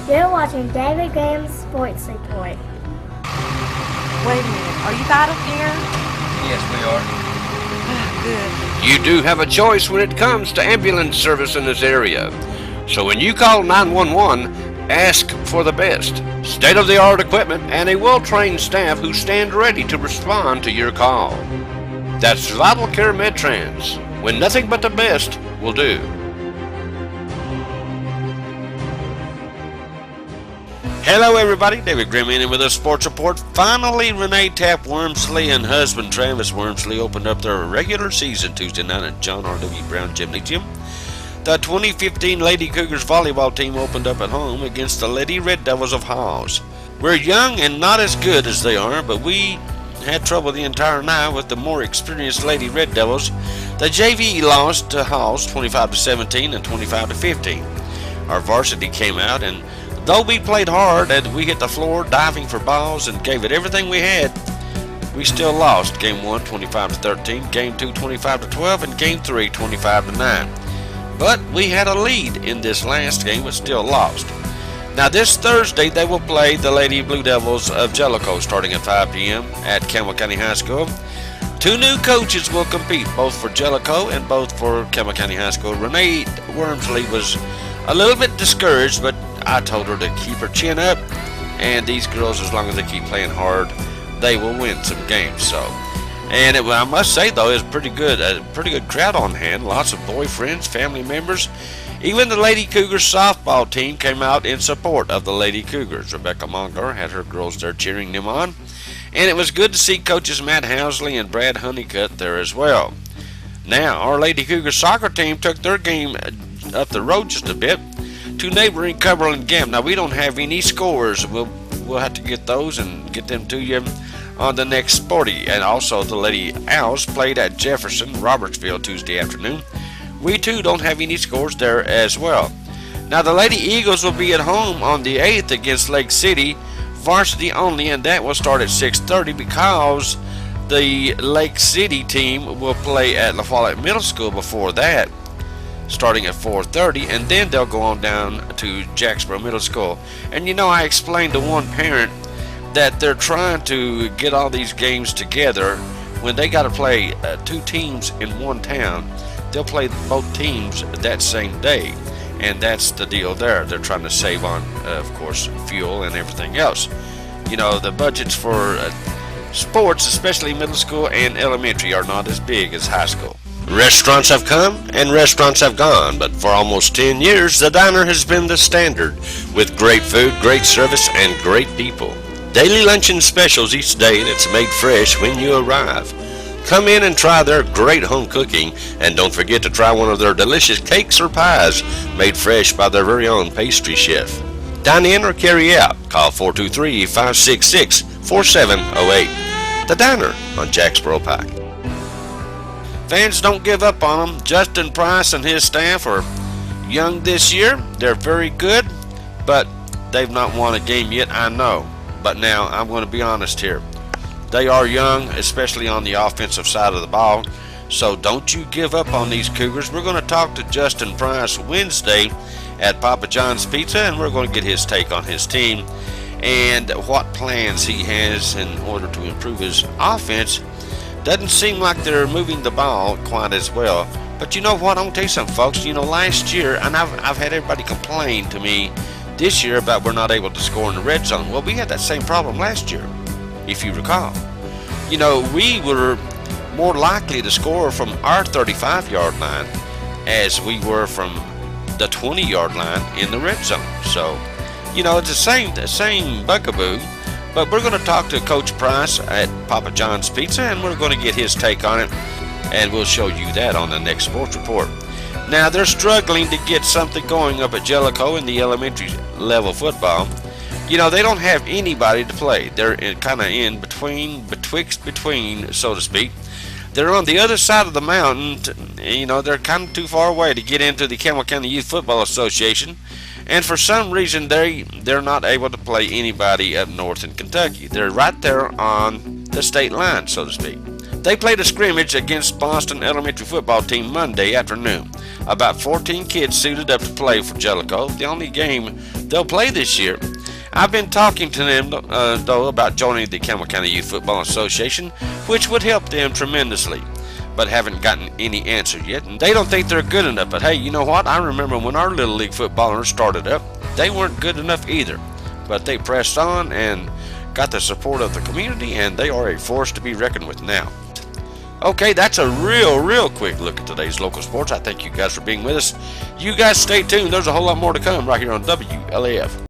You're watching David Graham's Sports Report. Wait a minute, are you vital care? Yes, we are. Good. You do have a choice when it comes to ambulance service in this area. So when you call 911, ask for the best, state-of-the-art equipment, and a well-trained staff who stand ready to respond to your call. That's Vital Care MedTrans, when nothing but the best will do. Hello everybody, David Grimm in with a sports report. Finally, Renee Tapp Wormsley and husband Travis Wormsley opened up their regular season Tuesday night at John R.W. Brown Gymnasium. The 2015 Lady Cougars volleyball team opened up at home against the Lady Red Devils of Hawes. We're young and not as good as they are, but we had trouble the entire night with the more experienced Lady Red Devils. The JV lost to Hawes 25-17 and 25-15. Our varsity came out, and though we played hard and we hit the floor diving for balls and gave it everything we had, we still lost. Game 1 25-13, Game 2 25-12, and Game 3 25-9. But we had a lead in this last game but still lost. Now this Thursday they will play the Lady Blue Devils of Jellicoe starting at 5 p.m. at Campbell County High School. Two new coaches will compete, both for Jellicoe and both for Campbell County High School. Renee Wormsley was a little bit discouraged, but I told her to keep her chin up, and these girls, as long as they keep playing hard, they will win some games. So, and I must say though, it's a pretty good crowd on hand. Lots of boyfriends, family members. Even the Lady Cougars softball team came out in support of the Lady Cougars. Rebecca Mongar had her girls there cheering them on, and it was good to see coaches Matt Housley and Brad Honeycutt there as well. Now, our Lady Cougars soccer team took their game up the road just a bit to neighboring Cumberland Gap. Now we don't have any scores. We'll have to get those and get them to you on the next sporty. And also the Lady Owls played at Jefferson, Robertsville Tuesday afternoon. We too don't have any scores there as well. Now the Lady Eagles will be at home on the 8th against Lake City, varsity only, and that will start at 6:30 because the Lake City team will play at La Follette Middle School before that, starting at 4:30, and then they'll go on down to Jacksboro Middle School. And you know, I explained to one parent that they're trying to get all these games together. When they got to play two teams in one town, they'll play both teams that same day, and that's the deal there. They're trying to save on, of course, fuel and everything else. You know, the budgets for sports, especially middle school and elementary, are not as big as high school. Restaurants have come and restaurants have gone, but for almost 10 years, the diner has been the standard, with great food, great service, and great people. Daily luncheon specials each day that's made fresh when you arrive. Come in and try their great home cooking, and don't forget to try one of their delicious cakes or pies made fresh by their very own pastry chef. Dine in or carry out. Call 423-566-4708. The Diner on Jacksboro Pike. Fans don't give up on them. Justin Price and his staff are young this year. They're very good, but they've not won a game yet, I know. But now I'm going to be honest here. They are young, especially on the offensive side of the ball, so don't you give up on these Cougars. We're going to talk to Justin Price Wednesday at Papa John's Pizza, and we're going to get his take on his team and what plans he has in order to improve his offense. Doesn't seem like they're moving the ball quite as well. But you know what? I'm going to tell you something, folks. You know, last year, and I've had everybody complain to me this year about we're not able to score in the red zone. Well, we had that same problem last year, if you recall. You know, we were more likely to score from our 35-yard line as we were from the 20-yard line in the red zone. So, you know, it's the same bugaboo. But we're going to talk to Coach Price at Papa John's Pizza, and we're going to get his take on it, and we'll show you that on the next sports report. Now, they're struggling to get something going up at Jellicoe in the elementary level football. You know, they don't have anybody to play. They're kind of in between, so to speak. They're on the other side of the mountain. You know, they're kind of too far away to get into the Campbell County Youth Football Association. And for some reason, they're not able to play anybody up north in Kentucky. They're right there on the state line, so to speak. They played a scrimmage against Boston Elementary football team Monday afternoon. About 14 kids suited up to play for Jellicoe, the only game they'll play this year. I've been talking to them, though, about joining the Campbell County Youth Football Association, which would help them tremendously, but haven't gotten any answer yet, and they don't think they're good enough. But hey, you know what? I remember when our Little League footballers started up, they weren't good enough either, but they pressed on and got the support of the community, and they are a force to be reckoned with now. Okay, that's a real quick look at today's local sports. I thank you guys for being with us. You guys stay tuned. There's a whole lot more to come right here on WLAF.